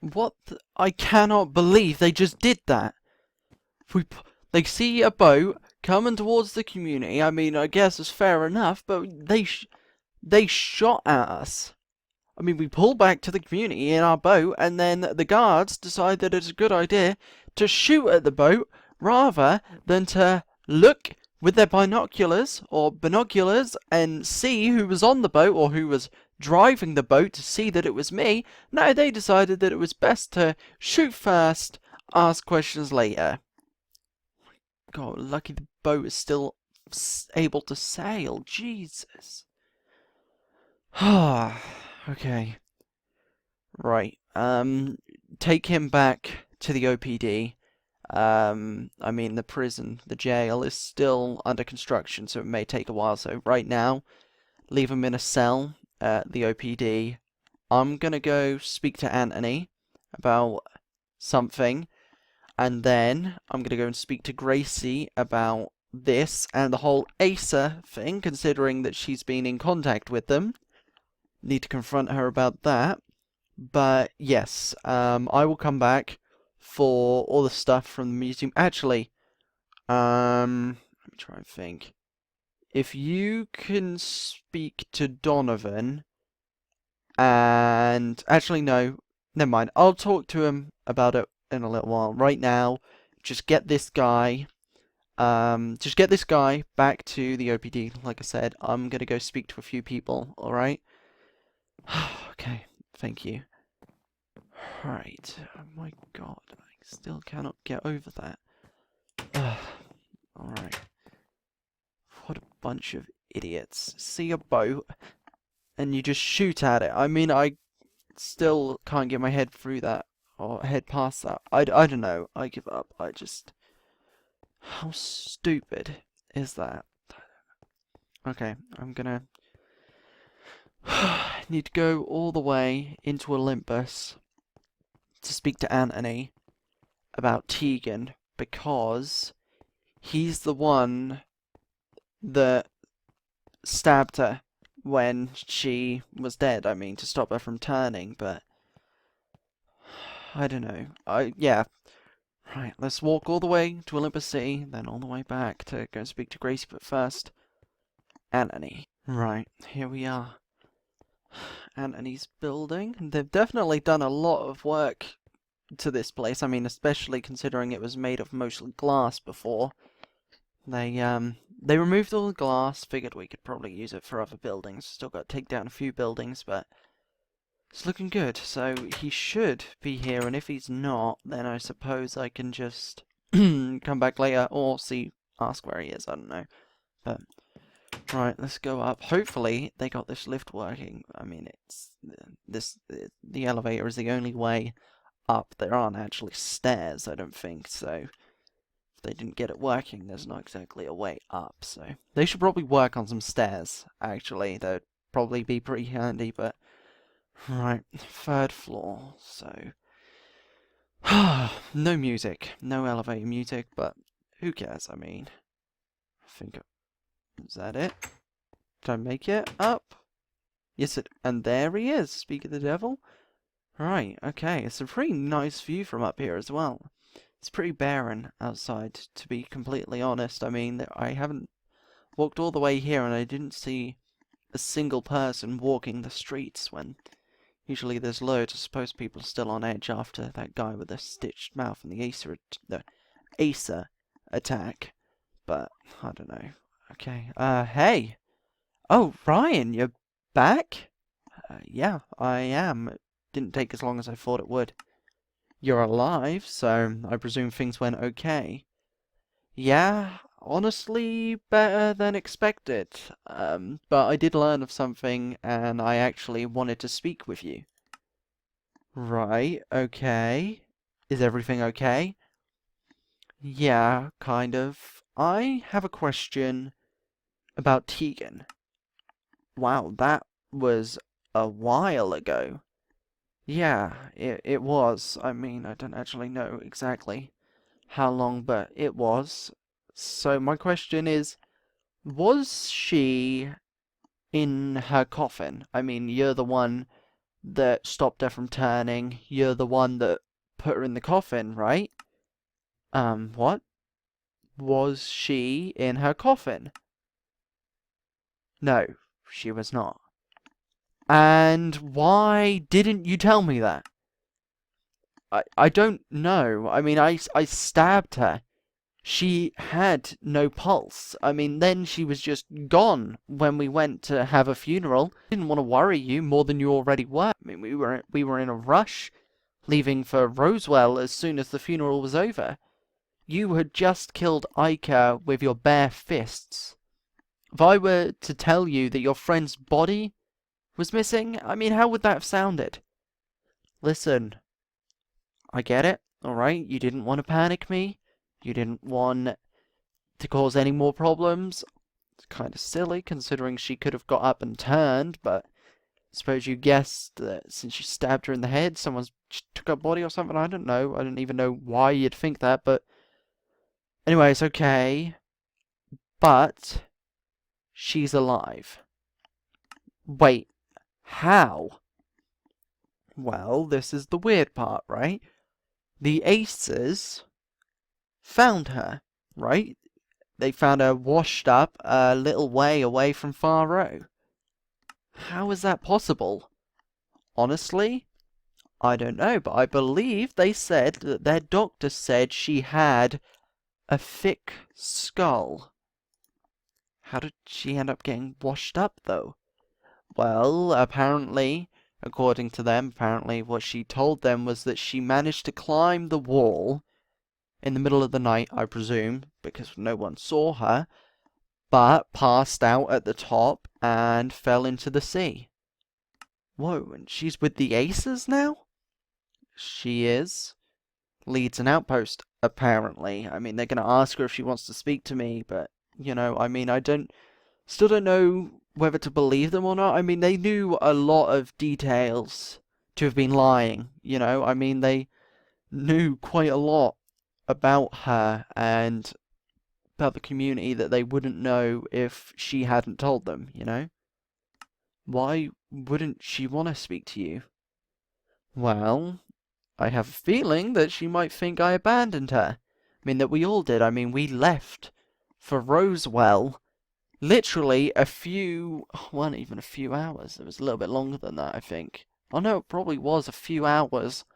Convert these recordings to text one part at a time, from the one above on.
What? I cannot believe they just did that. They see a boat coming towards the community. I mean, I guess it's fair enough, but they shot at us. I mean, we pulled back to the community in our boat, and then the guards decide that it's a good idea to shoot at the boat rather than to look with their binoculars and see who was on the boat or who was driving the boat to see that it was me. No, they decided that it was best to shoot first, ask questions later. God, lucky the boat is still able to sail. Jesus. Okay. Right. Take him back to the OPD. I mean, the prison, the jail is still under construction, so it may take a while. So right now, leave him in a cell at the OPD. I'm gonna go speak to Anthony about something, and then I'm gonna go and speak to Gracy about this and the whole Acer thing, considering that she's been in contact with them. Need to confront her about that. But yes, I will come back for all the stuff from the museum. Actually, let me try and think. If you can speak to Donovan, and actually no, never mind. I'll talk to him about it in a little while. Right now, just get this guy. Just get this guy back to the OPD. Like I said, I'm gonna go speak to a few people. All right. Okay. Thank you. Right. Oh my god, I still cannot get over that. Alright. What a bunch of idiots. See a boat, and you just shoot at it. I mean, I still can't get my head through that, or head past that. I don't know. I give up. I just... How stupid is that? Okay, I'm gonna... need to go all the way into Olympus to speak to Anthony about Tegan, because he's the one that stabbed her when she was dead. I mean, to stop her from turning, but I don't know. Yeah. Right, let's walk all the way to Olympus City, then all the way back to go speak to Gracie, but first, Anthony. Right, here we are. Anthony's building. They've definitely done a lot of work to this place. I mean, especially considering it was made of mostly glass before. They removed all the glass, figured we could probably use it for other buildings. Still got to take down a few buildings, but it's looking good. So he should be here, and if he's not, then I suppose I can just come back later or ask where he is. I don't know. But right, let's go up. Hopefully they got this lift working. I mean, the elevator is the only way up. There aren't actually stairs, I don't think, so if they didn't get it working, there's not exactly a way up, so they should probably work on some stairs, actually. That'd probably be pretty handy, but right, third floor, so no music, no elevator music, but who cares? I mean, I think, is that it? Did I make it up? Yes, and there he is, speak of the devil. Right, okay, it's a pretty nice view from up here as well. It's pretty barren outside, to be completely honest. I mean, I haven't walked all the way here and I didn't see a single person walking the streets when usually there's loads. I suppose people are still on edge after that guy with the stitched mouth and the Acer attack. But, I don't know. Okay, hey! Oh, Ryan, you're back? Yeah, I am. It didn't take as long as I thought it would. You're alive, so I presume things went okay. Yeah, honestly, better than expected. But I did learn of something, and I actually wanted to speak with you. Right, okay. Is everything okay? Yeah, kind of. I have a question about Tegan. Wow, that was a while ago. Yeah, it was. I mean, I don't actually know exactly how long, but it was. So my question is, was she in her coffin? I mean, you're the one that stopped her from turning. You're the one that put her in the coffin, right? What? Was she in her coffin? No, she was not. And why didn't you tell me that? I don't know. I mean, I stabbed her. She had no pulse. I mean, then she was just gone when we went to have a funeral. Didn't want to worry you more than you already were. I mean, we were in a rush, leaving for Rosewell as soon as the funeral was over. You had just killed Ica with your bare fists. If I were to tell you that your friend's body was missing, I mean, how would that have sounded? Listen, I get it, alright? You didn't want to panic me. You didn't want to cause any more problems. It's kind of silly, considering she could have got up and turned, but I suppose you guessed that since you stabbed her in the head, someone took her body or something. I don't know. I don't even know why you'd think that, but anyway, it's okay. But she's alive. Wait, how? Well, this is the weird part, right? The Acers found her, right? They found her washed up a little way away from Faro. How is that possible? Honestly, I don't know, but I believe they said that their doctor said she had a thick skull. How did she end up getting washed up, though? Well, apparently, according to them, apparently what she told them was that she managed to climb the wall in the middle of the night, I presume, because no one saw her, but passed out at the top and fell into the sea. Whoa, and she's with the Acers now? She is. Leads an outpost, apparently. I mean, they're going to ask her if she wants to speak to me, but, you know, I mean, still don't know whether to believe them or not. I mean, they knew a lot of details to have been lying, you know? I mean, they knew quite a lot about her and about the community that they wouldn't know if she hadn't told them, you know? Why wouldn't she want to speak to you? Well, I have a feeling that she might think I abandoned her. I mean, that we all did. I mean, we left for Rosewell literally wasn't even a few hours. It was a little bit longer than that, I think. Oh no, it probably was a few hours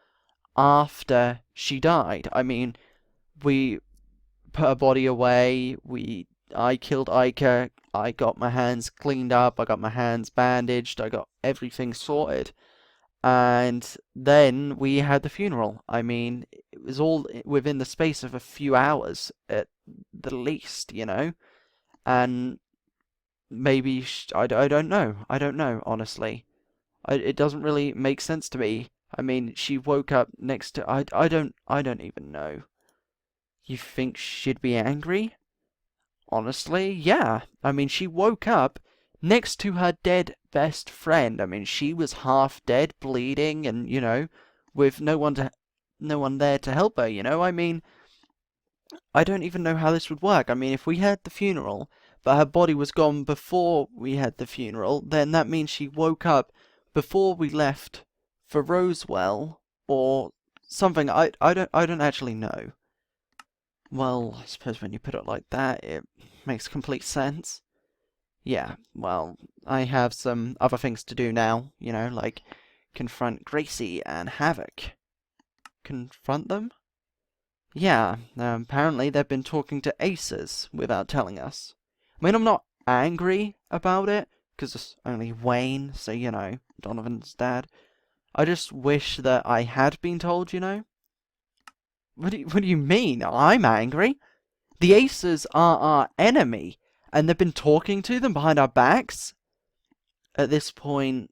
after she died. I mean, we put her body away. I killed Ica. I got my hands cleaned up. I got my hands bandaged. I got everything sorted. And then we had the funeral. I mean, it was all within the space of a few hours at the least, you know? And maybe, I don't know. I don't know, honestly. It doesn't really make sense to me. I mean, she woke up next to... I don't even know. You think she'd be angry? Honestly, yeah. I mean, she woke up next to her dead best friend. I mean, she was half dead, bleeding, and, you know, with no one there to help her, you know? I mean, I don't even know how this would work. I mean, if we had the funeral, but her body was gone before we had the funeral, then that means she woke up before we left for Rosewell, or something. I don't actually know. Well, I suppose when you put it like that, it makes complete sense. Yeah, well, I have some other things to do now, you know, like confront Gracy and Havoc. Confront them? Yeah, apparently they've been talking to Acers without telling us. I mean, I'm not angry about it, because it's only Wayne, so, you know, Donovan's dad. I just wish that I had been told, you know? What do you mean? I'm angry? The Acers are our enemy, and they've been talking to them behind our backs? At this point,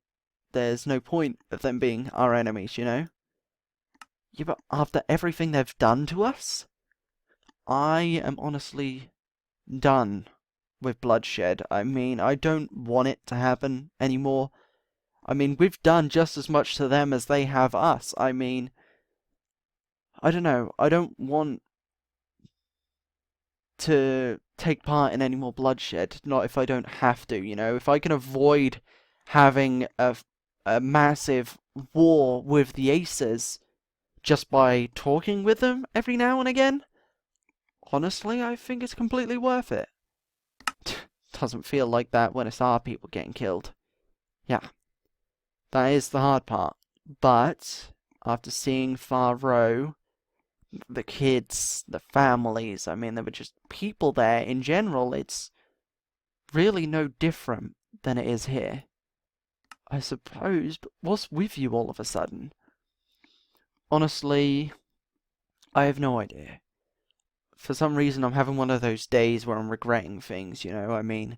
there's no point of them being our enemies, you know? Yeah, but after everything they've done to us? I am honestly done with Bloodshed. I mean, I don't want it to happen anymore. I mean, we've done just as much to them as they have us. I mean, I don't know. I don't want to take part in any more bloodshed. Not if I don't have to, you know? If I can avoid having a a massive war with the Acers just by talking with them every now and again, honestly, I think it's completely worth it. Doesn't feel like that when it's our people getting killed. Yeah, that is the hard part. But after seeing Far Row, the kids, the families, I mean, there were just people there in general. It's really no different than it is here, I suppose. But what's with you all of a sudden? Honestly, I have no idea. For some reason, I'm having one of those days where I'm regretting things, you know? I mean,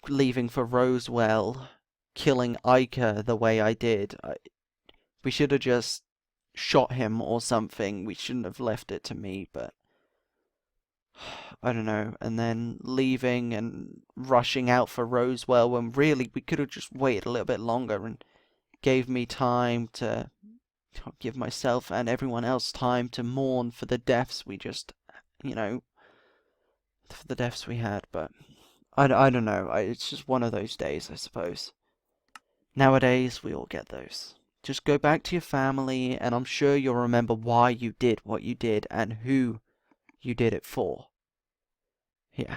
leaving for Rosewell, killing Ica the way I did. We should have just shot him or something. We shouldn't have left it to me, but I don't know. And then leaving and rushing out for Rosewell when really we could have just waited a little bit longer and gave me time to give myself and everyone else time to mourn for the deaths we just, you know, for the deaths we had. But I don't know. It's just one of those days, I suppose. Nowadays, we all get those. Just go back to your family, and I'm sure you'll remember why you did what you did and who you did it for. Yeah,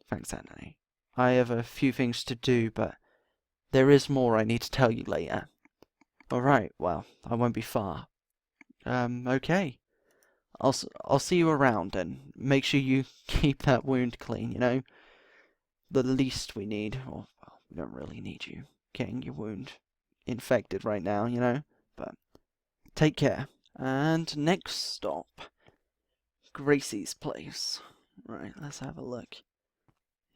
thanks, Anthony. I have a few things to do, but there is more I need to tell you later. Alright, well, I won't be far. Okay. I'll see you around, and make sure you keep that wound clean, you know? The least we need, or, well, we don't really need you getting your wound infected right now, you know? But take care. And next stop, Gracy's place. Right, let's have a look.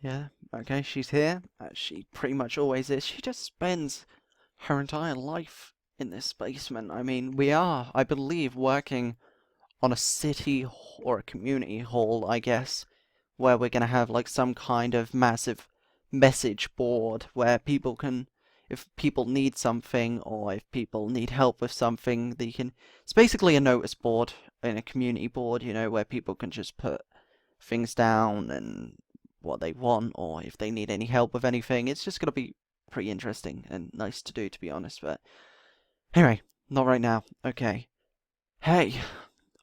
Yeah, okay, she's here, as she pretty much always is. She just spends her entire life in this basement. I mean, we are, I believe, working on a city or a community hall, I guess, where we're going to have like some kind of massive message board where people can, if people need something or if people need help with something, they can, it's basically a notice board and a community board, you know, where people can just put things down and what they want, or if they need any help with anything. It's just going to be pretty interesting and nice to do, to be honest. But anyway, not right now. Okay. Hey,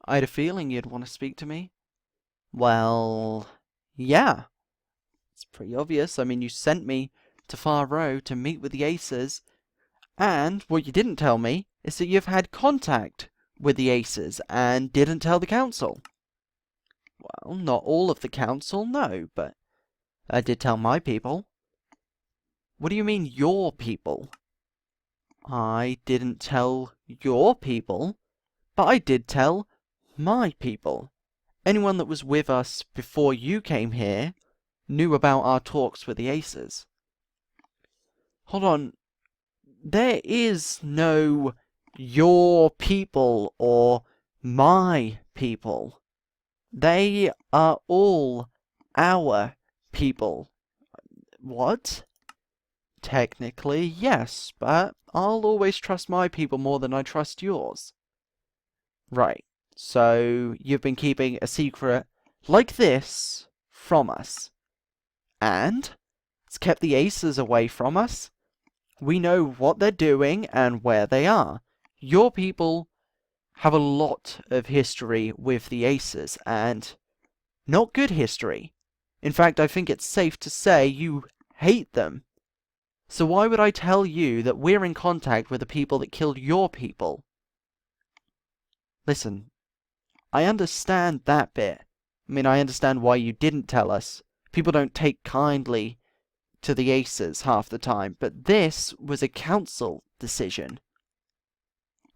I had a feeling you'd want to speak to me. Well, yeah. It's pretty obvious. I mean, you sent me to Far Row to meet with the Acers, and what you didn't tell me is that you've had contact with the Acers and didn't tell the council. Well, not all of the council, no, but I did tell my people. What do you mean, your people? I didn't tell your people, but I did tell my people. Anyone that was with us before you came here knew about our talks with the Acers. Hold on. There is no your people or my people. They are all our people. What? Technically, yes, but I'll always trust my people more than I trust yours. Right, so you've been keeping a secret like this from us. And it's kept the Acers away from us. We know what they're doing and where they are. Your people have a lot of history with the Acers, and not good history. In fact, I think it's safe to say you hate them. So why would I tell you that we're in contact with the people that killed your people? Listen, I understand that bit. I mean, I understand why you didn't tell us. People don't take kindly to the Acers half the time, but this was a council decision.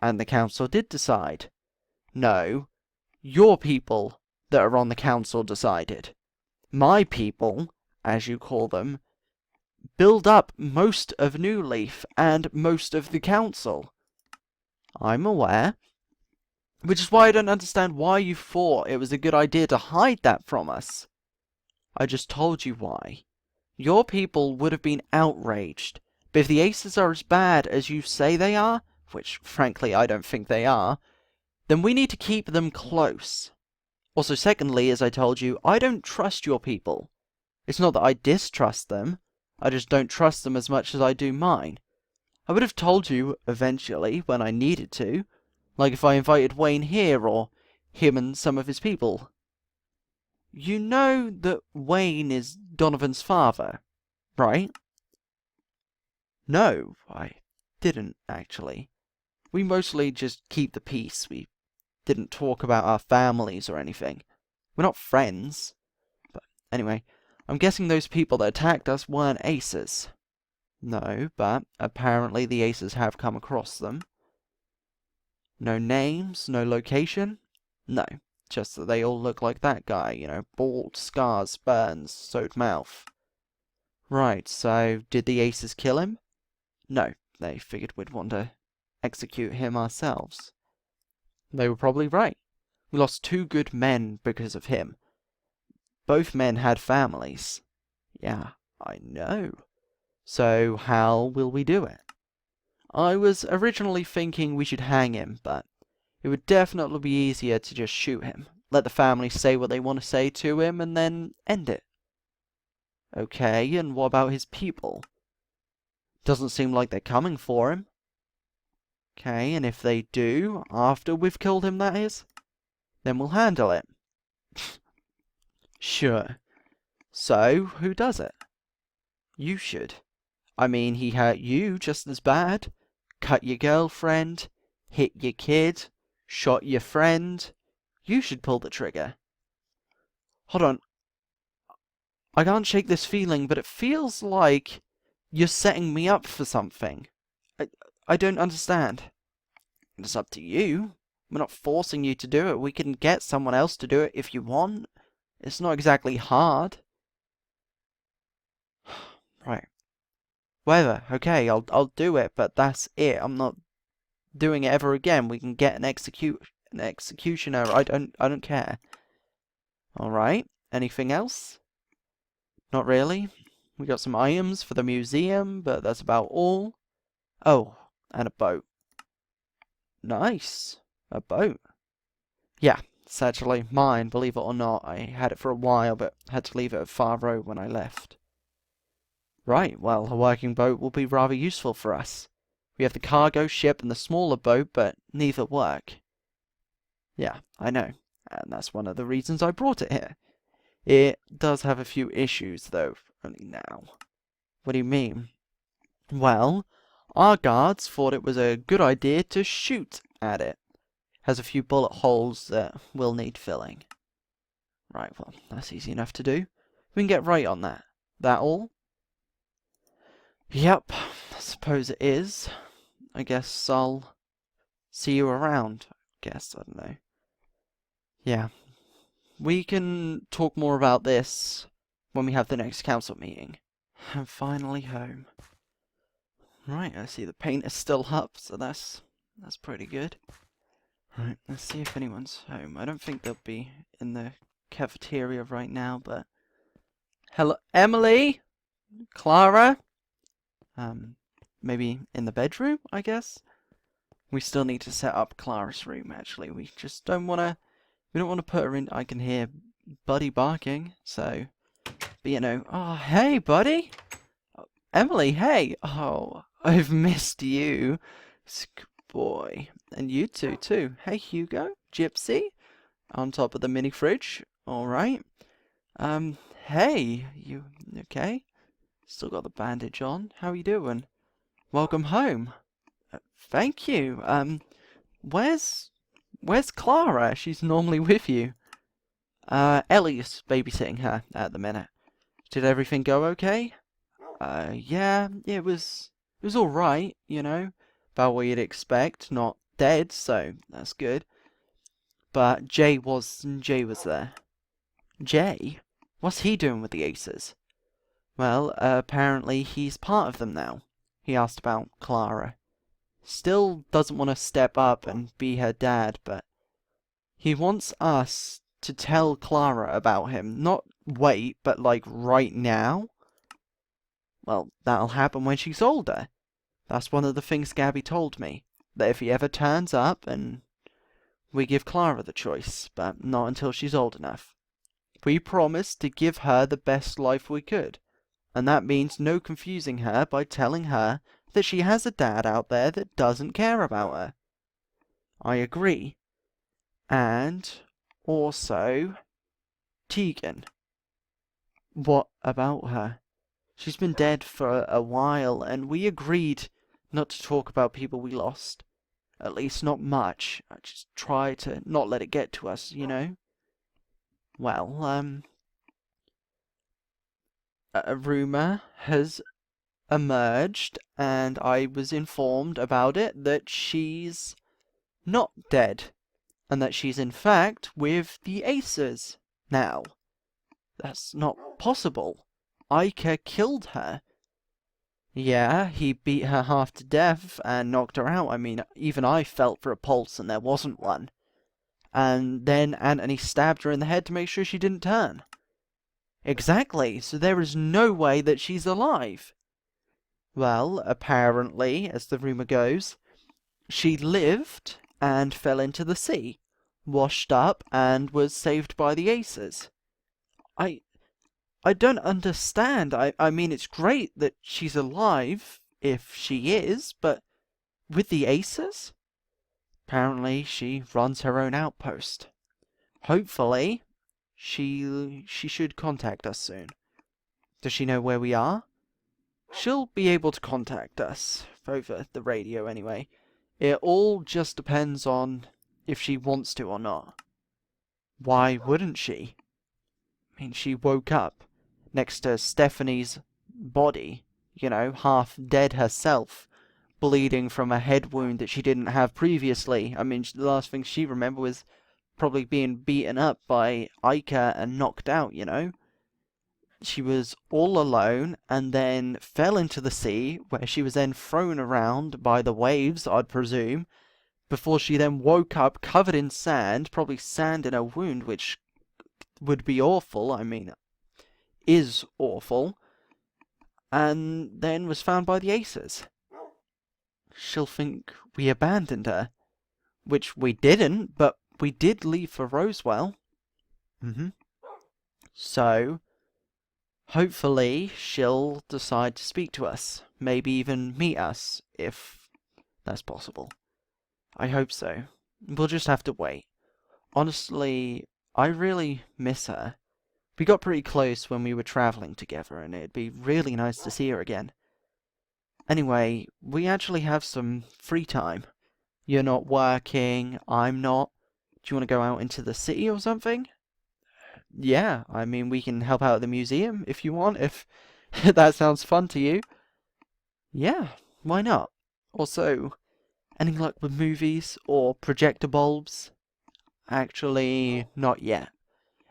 And the council did decide. No, your people that are on the council decided. My people, as you call them, build up most of New Leaf and most of the council. I'm aware. Which is why I don't understand why you thought it was a good idea to hide that from us. I just told you why. Your people would have been outraged. But if the Acers are as bad as you say they are, which frankly I don't think they are, then we need to keep them close. Also, secondly, as I told you, I don't trust your people. It's not that I distrust them. I just don't trust them as much as I do mine. I would have told you eventually when I needed to. Like if I invited Wayne here, or him and some of his people. You know that Wayne is Donovan's father, right? No, I didn't, actually. We mostly just keep the peace. We didn't talk about our families or anything. We're not friends. But anyway, I'm guessing those people that attacked us weren't Acers. No, but apparently the Acers have come across them. No names, no location? No, just that they all look like that guy, you know, bald, scars, burns, sewed mouth. Right, so did the Acers kill him? No, they figured we'd want to execute him ourselves. They were probably right. We lost 2 good men because of him. Both men had families. Yeah, I know. So how will we do it? I was originally thinking we should hang him, but it would definitely be easier to just shoot him. Let the family say what they want to say to him, and then end it. Okay, and what about his people? Doesn't seem like they're coming for him. Okay, and if they do, after we've killed him, that is, then we'll handle it. Sure. So, who does it? You should. I mean, he hurt you just as bad. Cut your girlfriend, hit your kid, shot your friend. You should pull the trigger. Hold on. I can't shake this feeling, but it feels like you're setting me up for something. I don't understand. It's up to you. We're not forcing you to do it. We can get someone else to do it if you want. It's not exactly hard. Right. Whatever. Okay, I'll do it, but that's it. I'm not doing it ever again. We can get an executioner. I don't care. All right. Anything else? Not really. We got some items for the museum, but that's about all. Oh, and a boat. Nice. A boat. Yeah, it's actually mine, believe it or not. I had it for a while, but had to leave it at Far Road when I left. Right, well, a working boat will be rather useful for us. We have the cargo ship and the smaller boat, but neither work. Yeah, I know. And that's one of the reasons I brought it here. It does have a few issues, though, only now. What do you mean? Well, our guards thought it was a good idea to shoot at it. Has a few bullet holes that will need filling. Right, well, that's easy enough to do. We can get right on that. That all? Yep, I suppose it is. I guess I'll see you around. I don't know. Yeah. We can talk more about this when we have the next council meeting. I'm finally home. Right, I see the paint is still up, so that's pretty good. Right, let's see if anyone's home. I don't think they'll be in the cafeteria right now, but... Hello, Emily? Clara? Maybe in the bedroom, I guess? We still need to set up Clara's room, actually. We just don't want to... We don't want to put her in... I can hear Buddy barking, so... But, you know... Oh, hey, Buddy! Oh, Emily, hey! Oh, I've missed you. Boy. And you two, too. Hey, Hugo? Gypsy? On top of the mini fridge. Alright. Hey, you okay? Still got the bandage on. How are you doing? Welcome home. Thank you. Where's Clara? She's normally with you. Ellie's babysitting her at the minute. Did everything go okay? Yeah, it was alright, you know. About what you'd expect. Not dead, so that's good. But Jay was there. Jay? What's he doing with the Acers? Well, apparently he's part of them now. He asked about Clara. Still doesn't want to step up and be her dad, but he wants us to tell Clara about him. Not wait, but like right now. Well, that'll happen when she's older. That's one of the things Gabby told me. That if he ever turns up, and we give Clara the choice, but not until she's old enough. We promised to give her the best life we could. And that means no confusing her by telling her that she has a dad out there that doesn't care about her. I agree. And also, Tegan. What about her? She's been dead for a while, and we agreed not to talk about people we lost. At least not much. I just try to not let it get to us, you know? Well, a rumor has emerged, and I was informed about it, that she's not dead, and that she's in fact with the Acers now. That's not possible. Ica killed her. Yeah, he beat her half to death and knocked her out. I mean, even I felt for a pulse and there wasn't one. And then Anthony stabbed her in the head to make sure she didn't turn. Exactly, so there is no way that she's alive. Well, apparently, as the rumour goes, she lived and fell into the sea, washed up and was saved by the Acers. I don't understand. I mean, it's great that she's alive, if she is, but with the Acers? Apparently, she runs her own outpost. Hopefully, she should contact us soon. Does she know where we are? She'll be able to contact us, over the radio anyway. It all just depends on if she wants to or not. Why wouldn't she? I mean, she woke up next to Stephanie's body, you know, half dead herself, bleeding from a head wound that she didn't have previously. I mean, the last thing she remembered was probably being beaten up by Ica and knocked out, you know. She was all alone and then fell into the sea, where she was then thrown around by the waves, I'd presume, before she then woke up covered in sand, probably sand in her wound, which would be awful. I mean, is awful, and then was found by the Acers. She'll think we abandoned her, which we didn't, but we did leave for Rosewell. So, hopefully she'll decide to speak to us, maybe even meet us, if that's possible. I hope so. We'll just have to wait. Honestly, I really miss her. We got pretty close when we were travelling together, and it'd be really nice to see her again. Anyway, we actually have some free time. You're not working, I'm not. Do you want to go out into the city or something? Yeah, I mean, we can help out at the museum if you want, if that sounds fun to you. Yeah, why not? Also, any luck with movies or projector bulbs? Actually, not yet.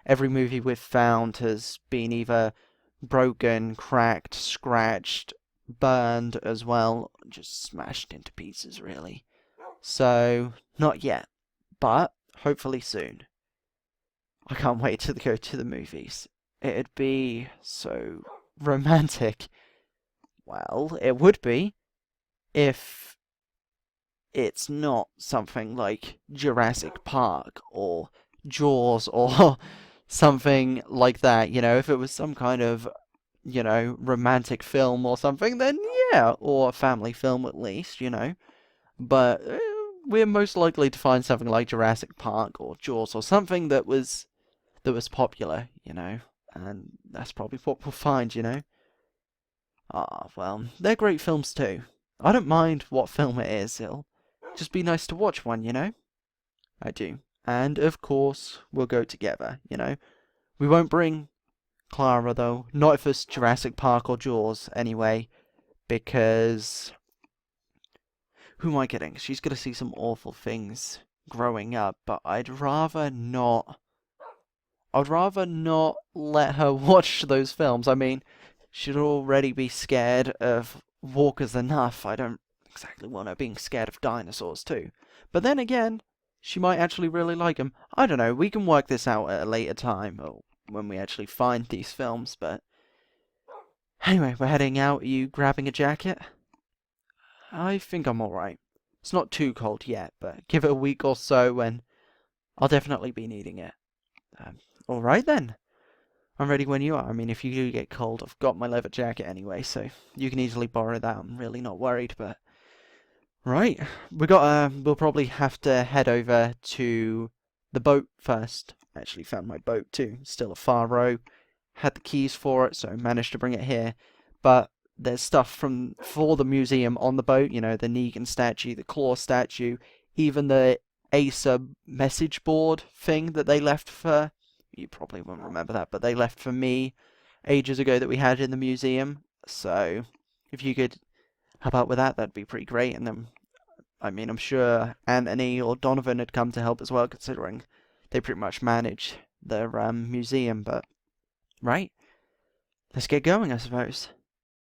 Every movie we've found has been either broken, cracked, scratched, burned as well, just smashed into pieces, really. So, not yet, but hopefully soon. I can't wait to go to the movies. It'd be so romantic. Well, it would be if it's not something like Jurassic Park or Jaws or something like that, you know. If it was some kind of, you know, romantic film or something, then yeah, or a family film at least, you know. But we're most likely to find something like Jurassic Park or Jaws or something that was popular, you know. And that's probably what we'll find, you know. Ah, well, they're great films too. I don't mind what film it is, it'll just be nice to watch one, you know. I do. And, of course, we'll go together, you know. We won't bring Clara, though. Not if it's Jurassic Park or Jaws, anyway. Because who am I kidding? She's going to see some awful things growing up, but I'd rather not let her watch those films. I mean, she'd already be scared of walkers enough. I don't exactly want her being scared of dinosaurs, too. But then again, she might actually really like them. I don't know, we can work this out at a later time, or when we actually find these films, but anyway, we're heading out. Are you grabbing a jacket? I think I'm alright. It's not too cold yet, but give it a week or so and I'll definitely be needing it. Alright then. I'm ready when you are. I mean, if you do get cold, I've got my leather jacket anyway, so you can easily borrow that. I'm really not worried, but... Right, we'll probably have to head over to the boat first. I actually found my boat too. Still a far row. Had the keys for it, so managed to bring it here. But there's stuff for the museum on the boat, you know, the Negan statue, the Claw statue, even the Acer message board thing that they left for... You probably won't remember that, but they left for me ages ago that we had in the museum. So, if you could help out with that, that'd be pretty great. And then, I mean, I'm sure Anthony or Donovan had come to help as well, considering they pretty much manage the museum. But, right, let's get going, I suppose.